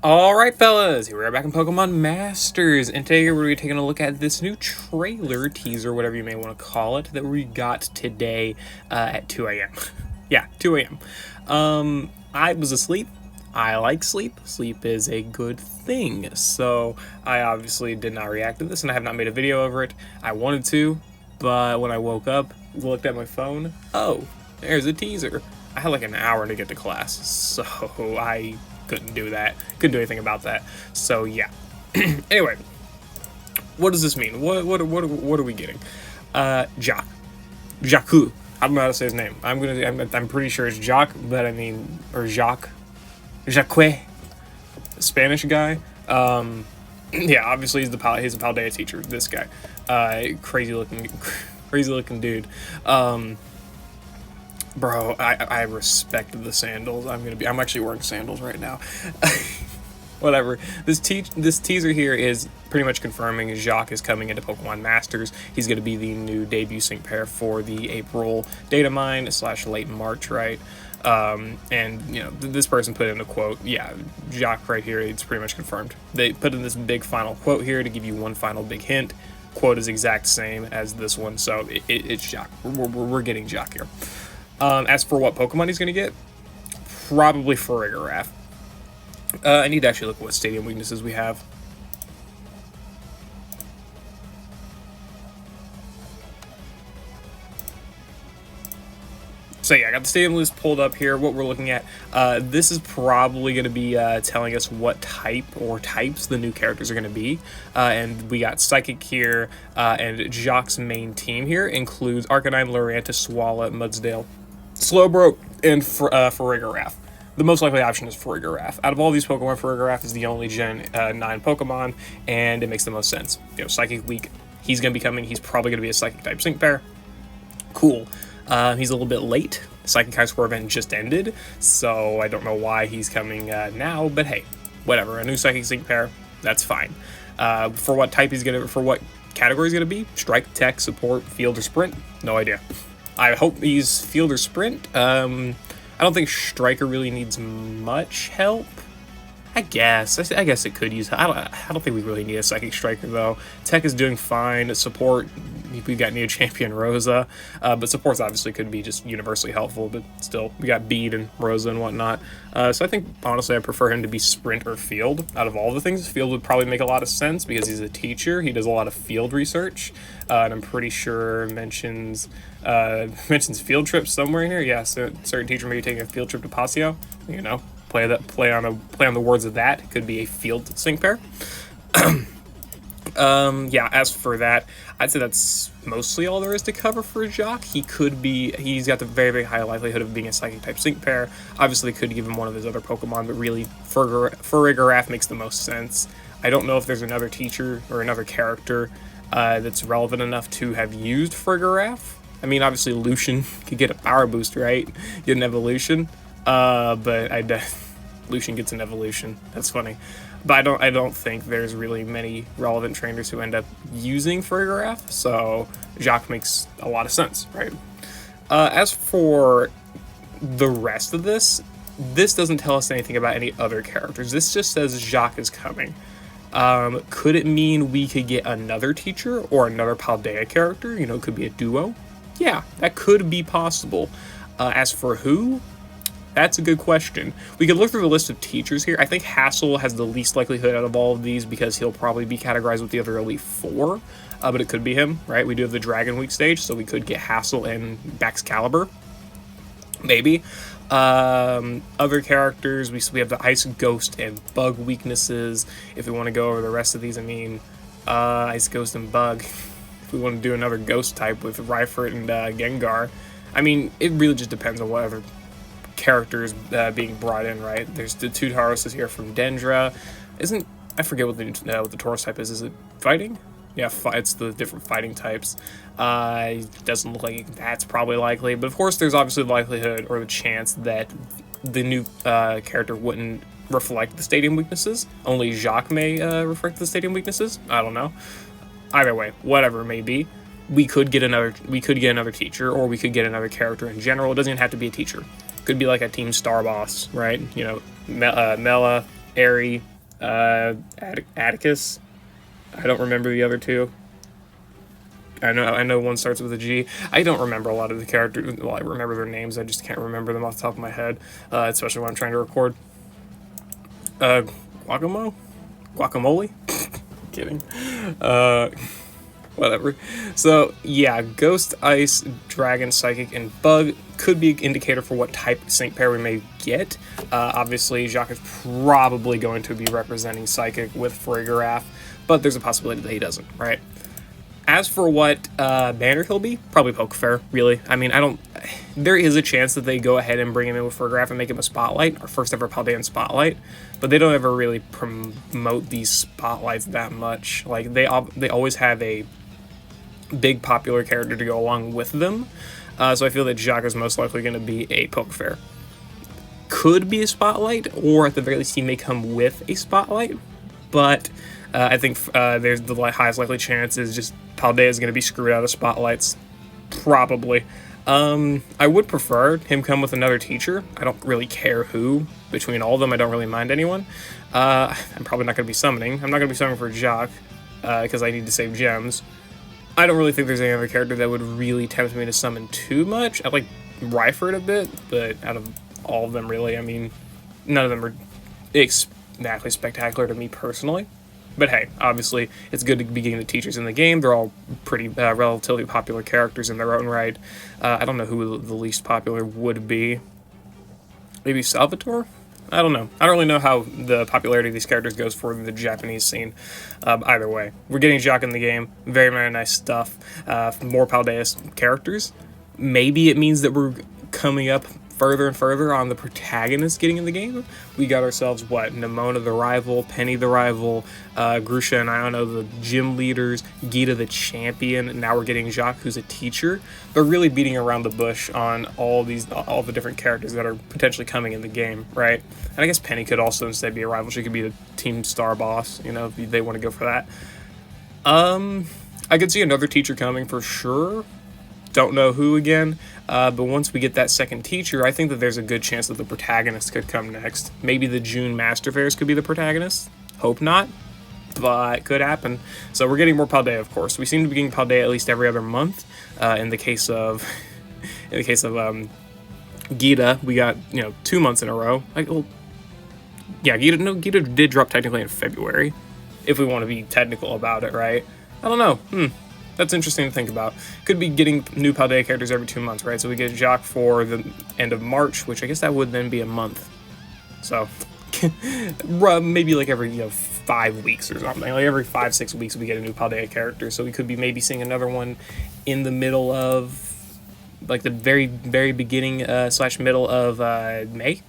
Alright fellas, here we are back in Pokemon Masters, and today we're going to be taking a look at this new trailer, teaser, whatever you may want to call it, that we got today at 2 a.m. Yeah, 2 a.m. I was asleep. I like sleep. Sleep is a good thing, so I obviously did not react to this, and I have not made a video over it. I wanted to, but when I woke up, looked at my phone, oh, there's a teaser. I had like an hour to get to class, so I couldn't do that. Couldn't do anything about that. So yeah. Anyway, what does this mean? What are we getting? Jacq. Jacq. I don't know how to say his name. I'm pretty sure it's Jacq, but I mean, or Jacq. Jacq. Spanish guy. Yeah, obviously he's a Paldea teacher. This guy. Crazy looking dude. Bro, I respect the sandals. I'm actually wearing sandals right now. Whatever. This teaser here is pretty much confirming Jacq is coming into Pokemon Masters. He's going to be the new debut sync pair for the April datamine / late March, right? And you know, this person put in a quote. Yeah, Jacq right here. It's pretty much confirmed. They put in this big final quote here to give you one final big hint. Quote is exact same as this one, so it's Jacq. We're getting Jacq here. As for what Pokemon he's going to get, probably Farigiraf. I need to actually look at what stadium weaknesses we have. So yeah, I got the stadium list pulled up here. What we're looking at, this is probably going to be telling us what type or types the new characters are going to be. And we got Psychic here, and Jacc's main team here includes Arcanine, Loranta, Swala, Mudsdale, Slowbro, and Farigiraf. The most likely option is Farigiraf. Out of all these Pokemon, Farigiraf is the only Gen 9 Pokemon, and it makes the most sense. You know, Psychic Week, he's going to be coming. He's probably going to be a Psychic-type Sync pair. Cool. He's a little bit late. Psychic High-Score event just ended, so I don't know why he's coming now, but hey, whatever. A new Psychic Sync pair, that's fine. For what type he's going to, for what category he's going to be, Strike, Tech, Support, Field, or Sprint, no idea. I hope he's Field or Sprint. I don't think Striker really needs much help. I guess it could use. I don't think we really need a Psychic Striker though. Tech is doing fine. Support, we got Neo Champion Rosa, but supports obviously could be just universally helpful. But still, we got Bead and Rosa and whatnot. So I think honestly, I prefer him to be Sprint or Field. Out of all the things, Field would probably make a lot of sense because he's a teacher. He does a lot of field research, and I'm pretty sure mentions field trips somewhere in here. Yeah, so certain teacher may be taking a field trip to Paseo. You know. Play on the words of that. It could be a field sync pair. Yeah, as for that, I'd say that's mostly all there is to cover for Jacq. He's got the very, very high likelihood of being a Psychic type sync pair. Obviously could give him one of his other Pokemon, but really Farigiraf makes the most sense. I don't know if there's another teacher or another character that's relevant enough to have used Farigiraf. I mean, obviously Lucian could get a power boost, right? Get an evolution. But Lucian gets an evolution. That's funny. But I don't think there's really many relevant trainers who end up using Farigiraf, so Jacq makes a lot of sense, right? As for the rest of this doesn't tell us anything about any other characters. This just says Jacq is coming. Could it mean we could get another teacher or another Paldea character? You know, it could be a duo. Yeah, that could be possible. As for who? That's a good question. We could look through the list of teachers here. I think Hassel has the least likelihood out of all of these because he'll probably be categorized with the other Elite Four, but it could be him, right? We do have the Dragon Week stage, so we could get Hassel and Baxcalibur, maybe. Other characters, we have the Ice, Ghost, and Bug weaknesses. If we want to go over the rest of these, I mean, Ice, Ghost, and Bug. If we want to do another Ghost type with Rhyhorn and Gengar, I mean, it really just depends on whatever characters being brought in, right? There's the two Tauruses here from Dendra. I forget what the Taurus type is. Is it fighting? Yeah, it's the different fighting types. It doesn't look like that's probably likely, but of course there's obviously the likelihood or the chance that the new character wouldn't reflect the stadium weaknesses. Only Jacq may reflect the stadium weaknesses. I don't know. Either way, whatever it may be, we could get another teacher, or we could get another character in general. It doesn't even have to be a teacher. Could be like a Team Star Boss, right? You know, Mela Airy, Atticus. I don't remember the other two. I know one starts with a G. I don't remember a lot of the characters. Well, I remember their names. I just can't remember them off the top of my head, especially when I'm trying to record. Guacamole? Kidding. Whatever. So, yeah, Ghost, Ice, Dragon, Psychic, and Bug could be an indicator for what type of sync pair we may get. Obviously, Jacq is probably going to be representing Psychic with Farigiraf, but there's a possibility that he doesn't, right? As for what banner he'll be, probably Pokefair, really. I mean, there is a chance that they go ahead and bring him in with Farigiraf and make him a Spotlight, our first ever Paldean Spotlight, but they don't ever really promote these Spotlights that much. Like, they always have a big popular character to go along with them, so I feel that Jacq is most likely going to be a Pokefair. Could be a Spotlight, or at the very least he may come with a Spotlight, but I think there's the highest likely chance is just Paldea is going to be screwed out of Spotlights. Probably. I would prefer him come with another teacher. I don't really care who. Between all of them, I don't really mind anyone. I'm probably not going to be summoning. I'm not going to be summoning for Jacq, because I need to save gems. I don't really think there's any other character that would really tempt me to summon too much. I like Ryford a bit, but out of all of them, really, I mean, none of them are exactly spectacular to me personally. But hey, obviously, it's good to be getting the teachers in the game. They're all pretty relatively popular characters in their own right. I don't know who the least popular would be. Maybe Salvatore? I don't know. I don't really know how the popularity of these characters goes for the Japanese scene. Either way, we're getting Jacq in the game. Very, very nice stuff. More Paldea characters. Maybe it means that we're coming up further and further on the protagonist getting in the game. We got ourselves, what, Nemona the rival, Penny the rival, Grusha and Iono the gym leaders, Gita the champion, and now we're getting Jacq, who's a teacher. They're really beating around the bush on all the different characters that are potentially coming in the game, right? And I guess Penny could also instead be a rival. She could be the team star boss, you know, if they want to go for that. I could see another teacher coming for sure. Don't know who again, but once we get that second teacher, I think that there's a good chance that the protagonist could come next. Maybe the June Master Fairs could be the protagonist. Hope not, but could happen. So we're getting more Paldea, of course. We seem to be getting Paldea at least every other month. In the case of Gita, we got 2 months in a row. Gita did drop technically in February, if we want to be technical about it, right? I don't know. That's interesting to think about. Could be getting new Paldea characters every 2 months, right? So we get Jacq for the end of March, which I guess that would then be a month. So maybe like every 5 weeks or something. Like every 5-6 weeks we get a new Paldea character. So we could be maybe seeing another one in the middle of, like the very, very beginning / middle of May.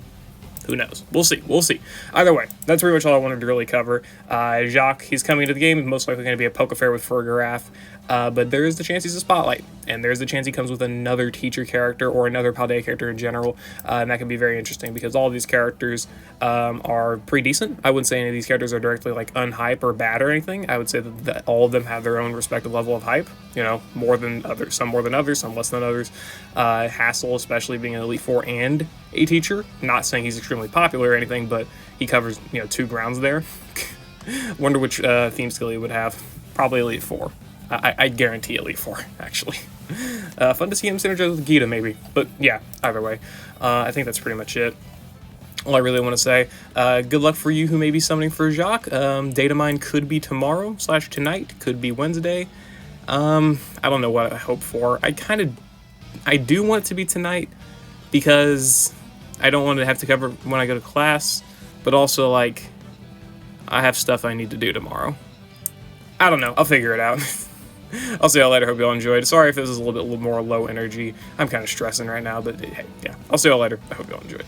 Who knows? We'll see. Either way, that's pretty much all I wanted to really cover. Jacq, he's coming into the game, most likely going to be a Pokefair with Farigiraf, but there is the chance he's a Spotlight, and there's the chance he comes with another teacher character or another Paldea character in general, and that can be very interesting because all of these characters are pretty decent. I wouldn't say any of these characters are directly like unhype or bad or anything. I would say that all of them have their own respective level of hype, more than others, some less than others. Hassel, especially being an Elite Four and a teacher, not saying he's extremely popular or anything, but he covers 2 grounds there. Wonder which theme skill he would have. Probably Elite Four. I guarantee Elite Four, actually. Fun to see him synergize with Gita, maybe. But yeah, either way, I think that's pretty much it. All I really want to say, good luck for you who may be summoning for Jacq. Datamine could be tomorrow / tonight, could be Wednesday. I don't know what I hope for. I do want it to be tonight because I don't want to have to cover when I go to class, but also like I have stuff I need to do tomorrow. I don't know. I'll figure it out. I'll see y'all later. Hope y'all enjoyed. Sorry if this is a little bit more low energy. I'm kind of stressing right now, but hey, yeah. I'll see y'all later. I hope y'all enjoyed.